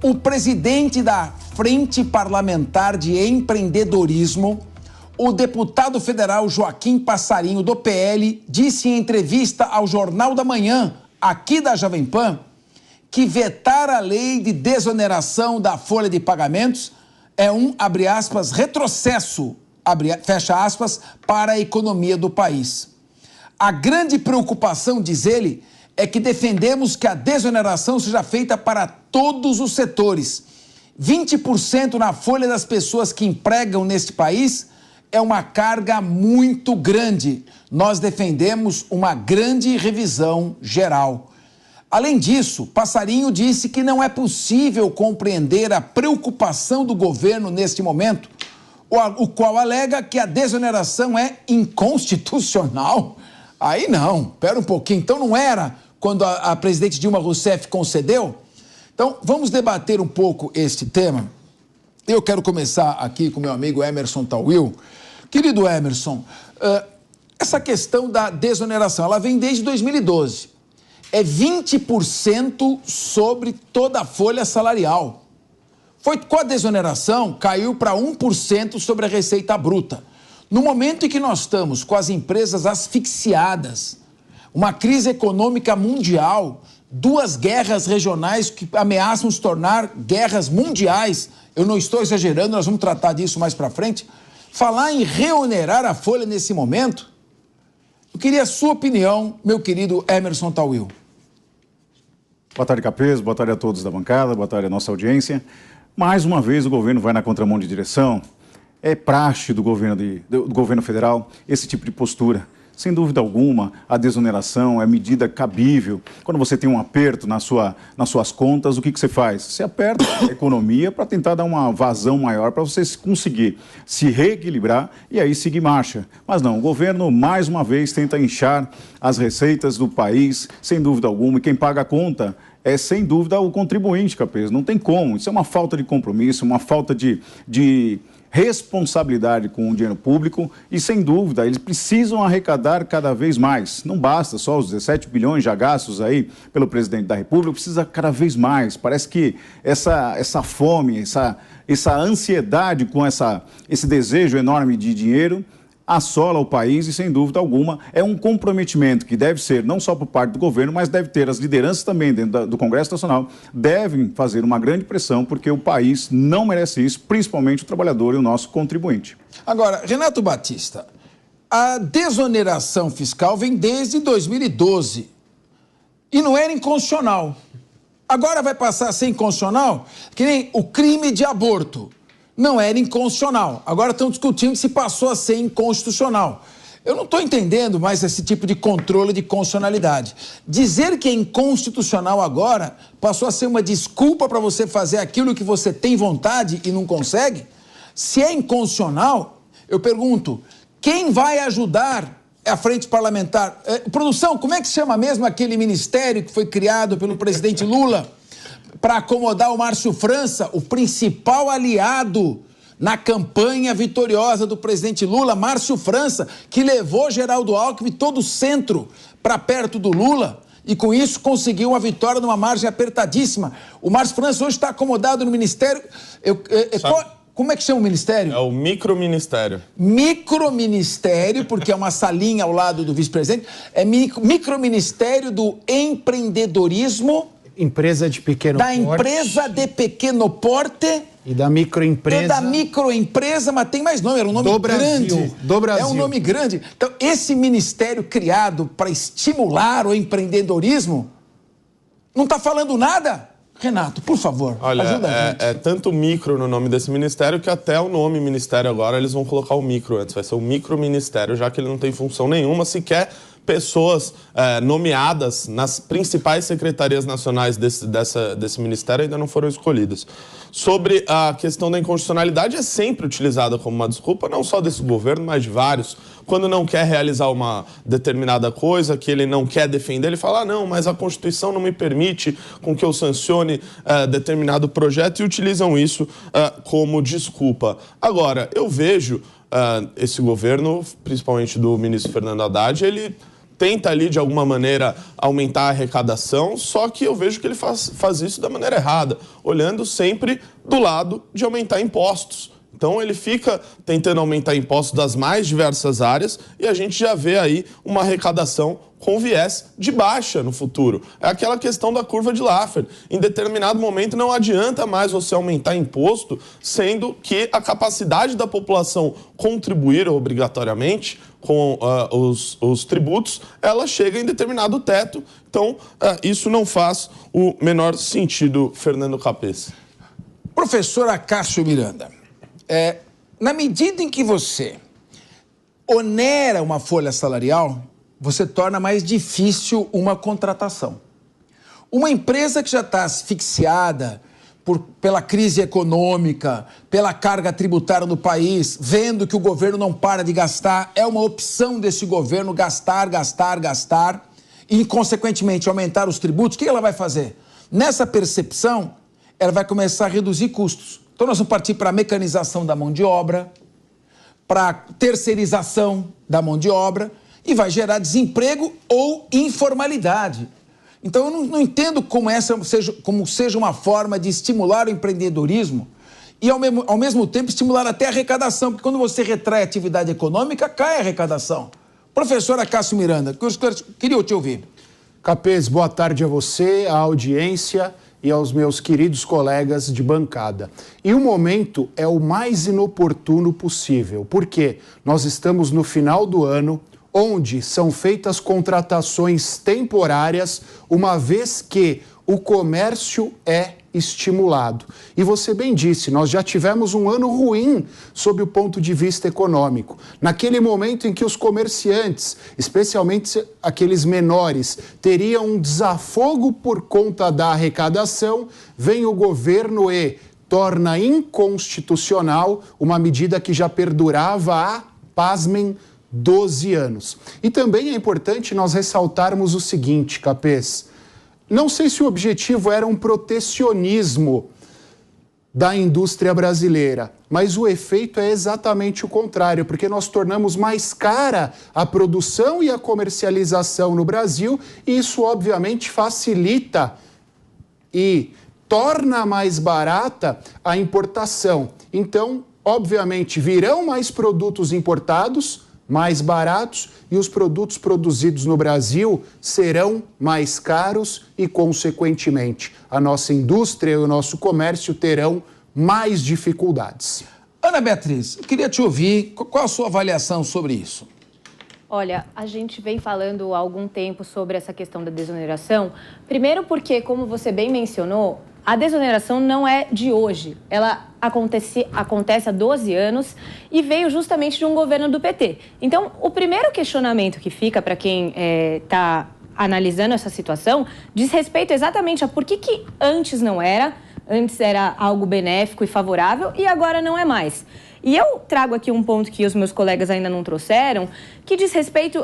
O presidente da Frente Parlamentar de Empreendedorismo, o deputado federal Joaquim Passarinho, do PL, disse em entrevista ao Jornal da Manhã, aqui da Jovem Pan, que vetar a lei de desoneração da folha de pagamentos é um, abre aspas, retrocesso, fecha aspas, para a economia do país. A grande preocupação, diz ele, é que defendemos que a desoneração seja feita para todos os setores. 20% na folha das pessoas que empregam neste país é uma carga muito grande. Nós defendemos uma grande revisão geral. Além disso, Passarinho disse que não é possível compreender a preocupação do governo neste momento, o qual alega que a desoneração é inconstitucional. Aí não, pera um pouquinho, então não era quando a presidente Dilma Rousseff concedeu? Então, vamos debater um pouco este tema. Eu quero começar aqui com meu amigo Emerson Tawil. Querido Emerson, essa questão da desoneração, ela vem desde 2012. É 20% sobre toda a folha salarial. Foi com a desoneração, caiu para 1% sobre a receita bruta. No momento em que nós estamos com as empresas asfixiadas, uma crise econômica mundial, 2 guerras regionais que ameaçam se tornar guerras mundiais, eu não estou exagerando, nós vamos tratar disso mais para frente, falar em reonerar a folha nesse momento, eu queria a sua opinião, meu querido Emerson Tawil. Boa tarde, Capês, boa tarde a todos da bancada, boa tarde à nossa audiência. Mais uma vez o governo vai na contramão de direção. É praxe do governo federal esse tipo de postura. Sem dúvida alguma, a desoneração é medida cabível. Quando você tem um aperto nas suas contas, o que você faz? Você aperta a economia para tentar dar uma vazão maior, para você conseguir se reequilibrar e aí seguir marcha. Mas não, o governo, mais uma vez, tenta inchar as receitas do país, sem dúvida alguma, e quem paga a conta é, sem dúvida, o contribuinte, Capês. Não tem como. Isso é uma falta de compromisso, uma falta de responsabilidade com o dinheiro público e, sem dúvida, eles precisam arrecadar cada vez mais. Não basta só os 17 bilhões já gastos aí pelo presidente da República, precisa cada vez mais. Parece que essa fome, essa ansiedade com esse desejo enorme de dinheiro assola o país e, sem dúvida alguma, é um comprometimento que deve ser não só por parte do governo, mas deve ter as lideranças também dentro do Congresso Nacional, devem fazer uma grande pressão, porque o país não merece isso, principalmente o trabalhador e o nosso contribuinte. Agora, Renato Batista, a desoneração fiscal vem desde 2012 e não era inconstitucional. Agora vai passar a ser inconstitucional, que nem o crime de aborto. Não era inconstitucional. Agora estão discutindo se passou a ser inconstitucional. Eu não estou entendendo mais esse tipo de controle de constitucionalidade. Dizer que é inconstitucional agora passou a ser uma desculpa para você fazer aquilo que você tem vontade e não consegue? Se é inconstitucional, eu pergunto, quem vai ajudar a frente parlamentar? Produção, como é que se chama mesmo aquele ministério que foi criado pelo presidente Lula para acomodar o Márcio França, o principal aliado na campanha vitoriosa do presidente Lula, Márcio França, que levou Geraldo Alckmin todo o centro para perto do Lula e com isso conseguiu uma vitória numa margem apertadíssima. O Márcio França hoje está acomodado no ministério. Como é que chama o ministério? É o microministério. Microministério, porque é uma salinha ao lado do vice-presidente. É microministério do empreendedorismo. Empresa de pequeno porte. Da empresa de pequeno porte. E da microempresa. E da microempresa, mas tem mais nome, era um nome grande. Do Brasil. É um nome grande. Então, esse ministério criado para estimular o empreendedorismo, não está falando nada? Renato, por favor, ajuda a gente. É tanto micro no nome desse ministério que até o nome ministério agora eles vão colocar o micro antes. Vai ser o microministério, já que ele não tem função nenhuma, sequer pessoas nomeadas nas principais secretarias nacionais desse ministério ainda não foram escolhidas. Sobre a questão da inconstitucionalidade, é sempre utilizada como uma desculpa, não só desse governo, mas de vários. Quando não quer realizar uma determinada coisa, que ele não quer defender, ele fala, não, mas a Constituição não me permite com que eu sancione determinado projeto, e utilizam isso como desculpa. Agora, eu vejo esse governo, principalmente do ministro Fernando Haddad, ele tenta ali, de alguma maneira, aumentar a arrecadação, só que eu vejo que ele faz isso da maneira errada, olhando sempre do lado de aumentar impostos. Então ele fica tentando aumentar impostos das mais diversas áreas e a gente já vê aí uma arrecadação com viés de baixa no futuro. É aquela questão da curva de Laffer. Em determinado momento não adianta mais você aumentar imposto, sendo que a capacidade da população contribuir obrigatoriamente com os tributos, ela chega em determinado teto. Então isso não faz o menor sentido, Fernando Capês. Professora Cássio Miranda, na medida em que você onera uma folha salarial, você torna mais difícil uma contratação. Uma empresa que já está asfixiada pela crise econômica, pela carga tributária no país, vendo que o governo não para de gastar, é uma opção desse governo gastar e, consequentemente, aumentar os tributos. O que ela vai fazer? Nessa percepção, ela vai começar a reduzir custos. Então, nós vamos partir para a mecanização da mão de obra, para a terceirização da mão de obra, e vai gerar desemprego ou informalidade. Então, eu não entendo como seja uma forma de estimular o empreendedorismo e, ao mesmo tempo, estimular até a arrecadação, porque quando você retrai a atividade econômica, cai a arrecadação. Professora Cássio Miranda, queria te ouvir. Capês, boa tarde a você, à audiência e aos meus queridos colegas de bancada. E o momento é o mais inoportuno possível, porque nós estamos no final do ano, onde são feitas contratações temporárias, uma vez que o comércio é estimulado. E você bem disse, nós já tivemos um ano ruim sob o ponto de vista econômico. Naquele momento em que os comerciantes, especialmente aqueles menores, teriam um desafogo por conta da arrecadação, vem o governo e torna inconstitucional uma medida que já perdurava há, pasmem, 12 anos. E também é importante nós ressaltarmos o seguinte, Capês, não sei se o objetivo era um protecionismo da indústria brasileira, mas o efeito é exatamente o contrário, porque nós tornamos mais cara a produção e a comercialização no Brasil, e isso obviamente facilita e torna mais barata a importação. Então, obviamente, virão mais produtos importados, mais baratos, e os produtos produzidos no Brasil serão mais caros e, consequentemente, a nossa indústria e o nosso comércio terão mais dificuldades. Ana Beatriz, eu queria te ouvir. Qual a sua avaliação sobre isso? Olha, a gente vem falando há algum tempo sobre essa questão da desoneração. Primeiro porque, como você bem mencionou, a desoneração não é de hoje. Ela acontece há 12 anos e veio justamente de um governo do PT. Então, o primeiro questionamento que fica para quem está analisando essa situação diz respeito exatamente a por que antes não era, antes era algo benéfico e favorável e agora não é mais. E eu trago aqui um ponto que os meus colegas ainda não trouxeram, que diz respeito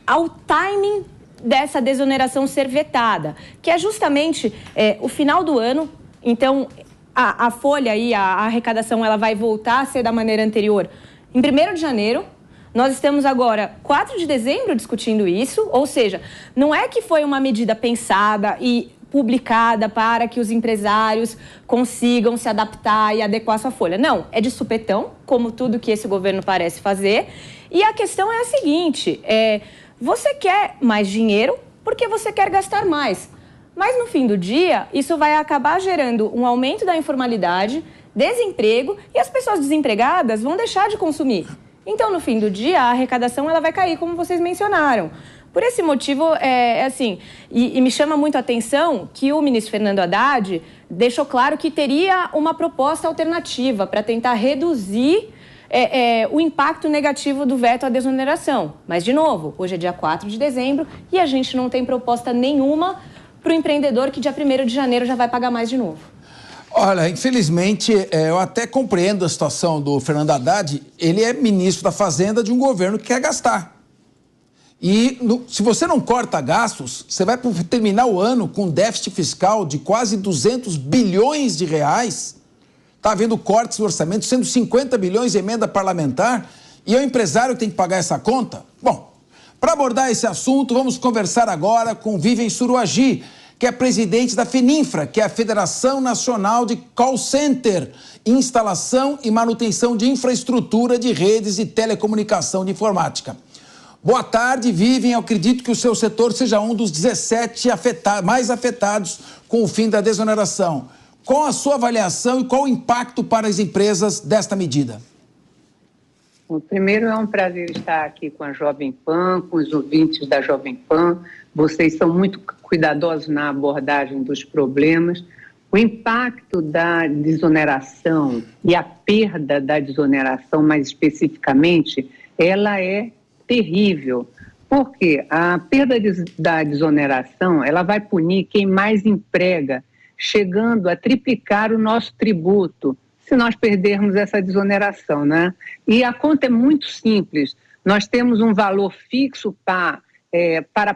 ao timing dessa desoneração ser vetada, que é justamente o final do ano. Então, a folha e a arrecadação ela vai voltar a ser da maneira anterior em 1º de janeiro. Nós estamos agora, 4 de dezembro, discutindo isso, ou seja, não é que foi uma medida pensada e publicada para que os empresários consigam se adaptar e adequar sua folha. Não, é de supetão, como tudo que esse governo parece fazer. E a questão é a seguinte, você quer mais dinheiro porque você quer gastar mais. Mas no fim do dia, isso vai acabar gerando um aumento da informalidade, desemprego e as pessoas desempregadas vão deixar de consumir. Então, no fim do dia, a arrecadação ela vai cair, como vocês mencionaram. Por esse motivo, e me chama muito a atenção que o ministro Fernando Haddad deixou claro que teria uma proposta alternativa para tentar reduzir o impacto negativo do veto à desoneração. Mas, de novo, hoje é dia 4 de dezembro e a gente não tem proposta nenhuma para o empreendedor que dia 1º de janeiro já vai pagar mais de novo. Olha, infelizmente, eu até compreendo a situação do Fernando Haddad. Ele é ministro da Fazenda de um governo que quer gastar. E se você não corta gastos, você vai terminar o ano com um déficit fiscal de quase 200 bilhões de reais. Está havendo cortes no orçamento, sendo 50 bilhões em emenda parlamentar, e é o empresário que tem que pagar essa conta? Bom, Para abordar esse assunto, vamos conversar agora com Vivian Suruagi, que é presidente da FENINFRA, que é a Federação Nacional de Call Center, Instalação e Manutenção de Infraestrutura de Redes de Telecomunicação de Informática. Boa tarde, Vivian. Eu acredito que o seu setor seja um dos 17 mais afetados com o fim da desoneração. Qual a sua avaliação e qual o impacto para as empresas desta medida? Primeiro, é um prazer estar aqui com a Jovem Pan, com os ouvintes da Jovem Pan. Vocês são muito cuidadosos na abordagem dos problemas. O impacto da desoneração e a perda da desoneração, mais especificamente, ela é terrível. Por quê? A perda da desoneração, ela vai punir quem mais emprega, chegando a triplicar o nosso tributo, se nós perdermos essa desoneração, né? E a conta é muito simples. Nós temos um valor fixo para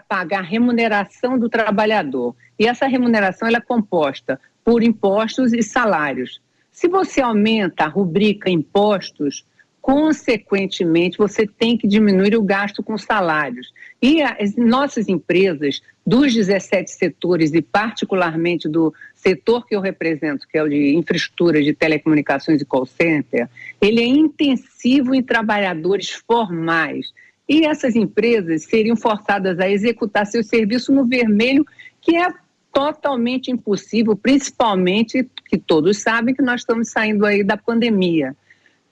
pagar a remuneração do trabalhador. E essa remuneração ela é composta por impostos e salários. Se você aumenta a rubrica impostos, consequentemente, você tem que diminuir o gasto com salários. E as nossas empresas, dos 17 setores e particularmente do setor que eu represento, que é o de infraestrutura de telecomunicações e call center, ele é intensivo em trabalhadores formais. E essas empresas seriam forçadas a executar seu serviço no vermelho, que é totalmente impossível, principalmente que todos sabem que nós estamos saindo aí da pandemia.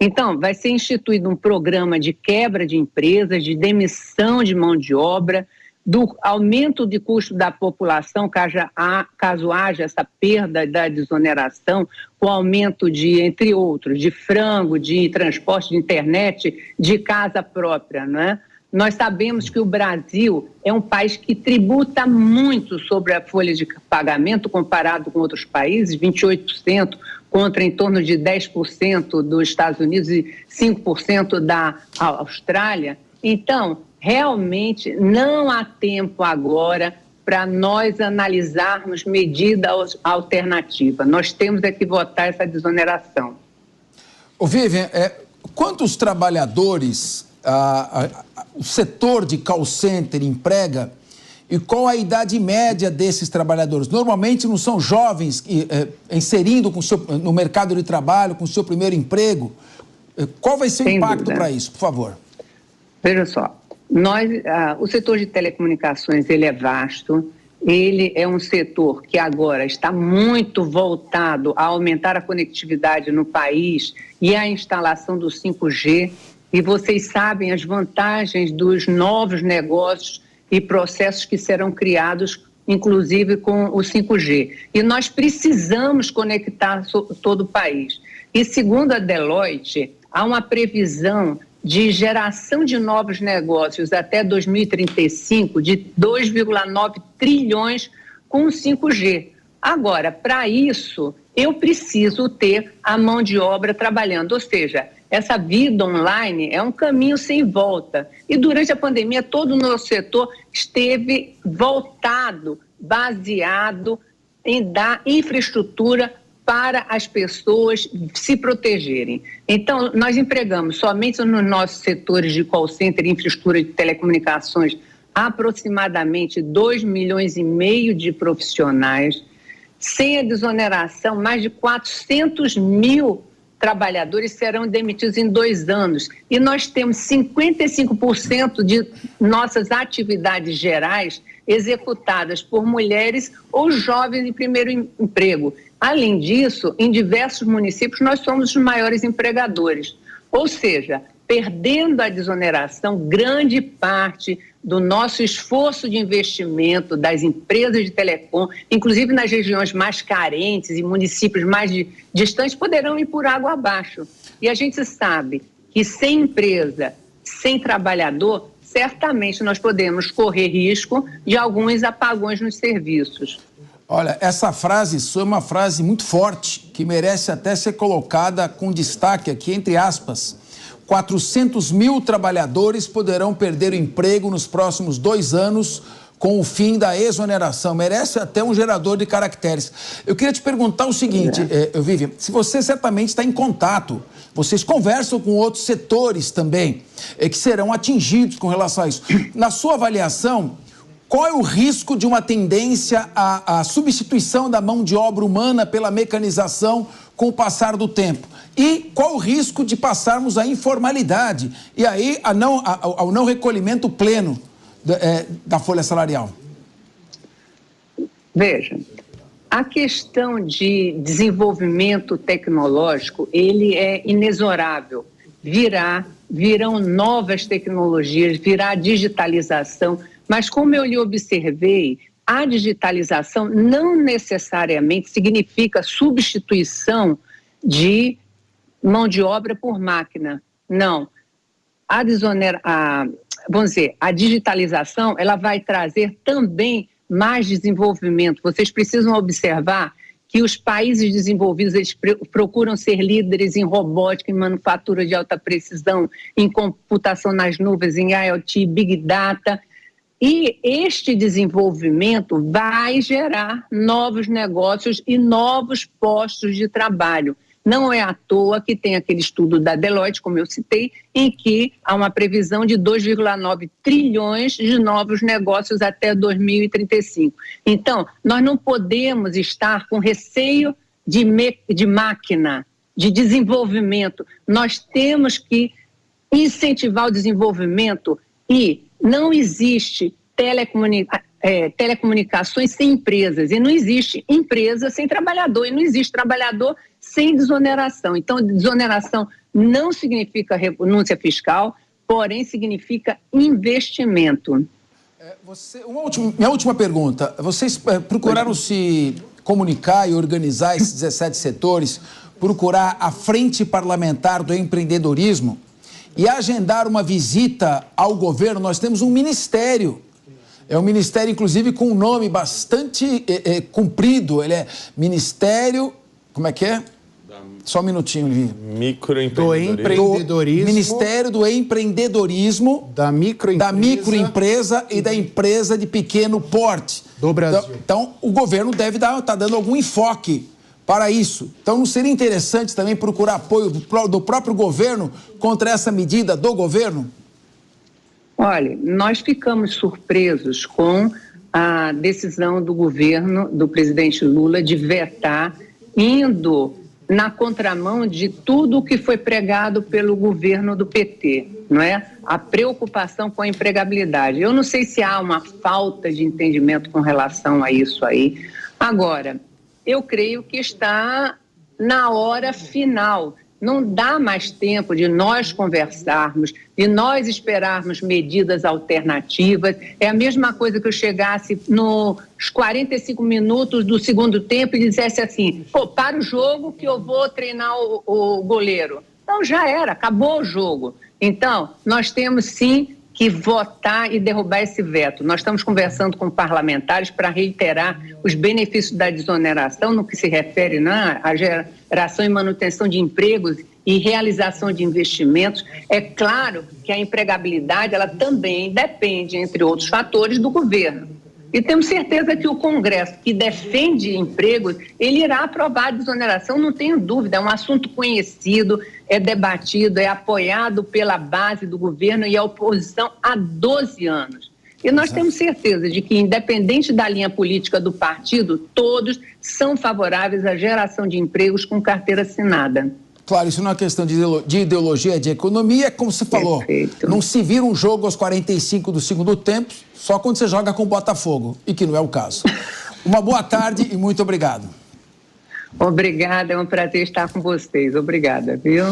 Então, vai ser instituído um programa de quebra de empresas, de demissão de mão de obra, do aumento de custo da população, caso haja essa perda da desoneração, com aumento de, entre outros, de frango, de transporte de internet, de casa própria, né? Nós sabemos que o Brasil é um país que tributa muito sobre a folha de pagamento comparado com outros países, 28%, contra em torno de 10% dos Estados Unidos e 5% da Austrália. Então, realmente não há tempo agora para nós analisarmos medida alternativa. Nós temos é que votar essa desoneração. Ô Vivian, quantos trabalhadores o setor de call center emprega e qual a idade média desses trabalhadores? Normalmente não são jovens inserindo no mercado de trabalho com o seu primeiro emprego. Qual vai ser o impacto para isso, por favor? Veja só, o setor de telecomunicações ele é vasto, ele é um setor que agora está muito voltado a aumentar a conectividade no país e a instalação do 5G. E vocês sabem as vantagens dos novos negócios e processos que serão criados, inclusive com o 5G. E nós precisamos conectar todo o país. E segundo a Deloitte, há uma previsão de geração de novos negócios até 2035 de 2,9 trilhões com o 5G. Agora, para isso, eu preciso ter a mão de obra trabalhando, ou seja, essa vida online é um caminho sem volta. E durante a pandemia, todo o nosso setor esteve voltado, baseado em dar infraestrutura para as pessoas se protegerem. Então, nós empregamos somente nos nossos setores de call center e infraestrutura de telecomunicações aproximadamente 2,5 milhões de profissionais. Sem a desoneração, mais de 400 mil trabalhadores serão demitidos em 2 anos. E nós temos 55% de nossas atividades gerais executadas por mulheres ou jovens em primeiro emprego. Além disso, em diversos municípios, nós somos os maiores empregadores. Ou seja, perdendo a desoneração, grande parte do nosso esforço de investimento das empresas de telecom, inclusive nas regiões mais carentes e municípios mais distantes, poderão ir por água abaixo. E a gente sabe que sem empresa, sem trabalhador, certamente nós podemos correr risco de alguns apagões nos serviços. Olha, essa frase sua é uma frase muito forte, que merece até ser colocada com destaque aqui, entre aspas. 400 mil trabalhadores poderão perder o emprego nos próximos 2 anos com o fim da exoneração. Merece até um gerador de caracteres. Eu queria te perguntar o seguinte, Vivian, se você certamente está em contato, vocês conversam com outros setores também, que serão atingidos com relação a isso. Na sua avaliação, qual é o risco de uma tendência à substituição da mão de obra humana pela mecanização com o passar do tempo? E qual o risco de passarmos à informalidade e aí ao não recolhimento pleno da folha salarial? Veja, a questão de desenvolvimento tecnológico, ele é inexorável. Virão novas tecnologias, virá digitalização, mas como eu lhe observei, a digitalização não necessariamente significa substituição de mão de obra por máquina. Não. A digitalização, ela vai trazer também mais desenvolvimento. Vocês precisam observar que os países desenvolvidos, eles procuram ser líderes em robótica, em manufatura de alta precisão, em computação nas nuvens, em IoT, Big Data. E este desenvolvimento vai gerar novos negócios e novos postos de trabalho. Não é à toa que tem aquele estudo da Deloitte, como eu citei, em que há uma previsão de 2,9 trilhões de novos negócios até 2035. Então, nós não podemos estar com receio de máquina, de desenvolvimento. Nós temos que incentivar o desenvolvimento e não existe telecomunicações sem empresas, e não existe empresa sem trabalhador, e não existe trabalhador sem desoneração. Então, desoneração não significa renúncia fiscal, porém significa investimento. Minha última pergunta. Vocês procuraram se comunicar e organizar esses 17 setores, procurar a Frente Parlamentar do Empreendedorismo e agendar uma visita ao governo? Nós temos um ministério. É um ministério, inclusive, com um nome bastante comprido. Ele é Ministério... Como é que é? Só um minutinho, Livinho. Microempreendedorismo. Ministério do Empreendedorismo. Da microempresa e da empresa de pequeno porte. Do Brasil. Então o governo deve estar dando algum enfoque para isso. Então, não seria interessante também procurar apoio do próprio governo contra essa medida do governo? Olha, nós ficamos surpresos com a decisão do governo, do presidente Lula, de vetar, indo na contramão de tudo o que foi pregado pelo governo do PT, não é? A preocupação com a empregabilidade. Eu não sei se há uma falta de entendimento com relação a isso aí. Agora, eu creio que está na hora final. Não dá mais tempo de nós conversarmos, de nós esperarmos medidas alternativas. É a mesma coisa que eu chegasse nos 45 minutos do segundo tempo e dissesse assim, para o jogo que eu vou treinar o goleiro. Então já era, acabou o jogo. Então, nós temos sim que votar e derrubar esse veto. Nós estamos conversando com parlamentares para reiterar os benefícios da desoneração no que se refere à geração e manutenção de empregos e realização de investimentos. É claro que a empregabilidade ela também depende, entre outros fatores, do governo. E temos certeza que o Congresso, que defende empregos, ele irá aprovar a desoneração, não tenho dúvida. É um assunto conhecido, é debatido, é apoiado pela base do governo e a oposição há 12 anos. E nós temos certeza de que, independente da linha política do partido, todos são favoráveis à geração de empregos com carteira assinada. Claro, isso não é questão de ideologia, de economia, é como você falou. Perfeito. Não se vira um jogo aos 45 do segundo tempo só quando você joga com o Botafogo, e que não é o caso. Uma boa tarde e muito obrigado. Obrigada, é um prazer estar com vocês. Obrigada, viu?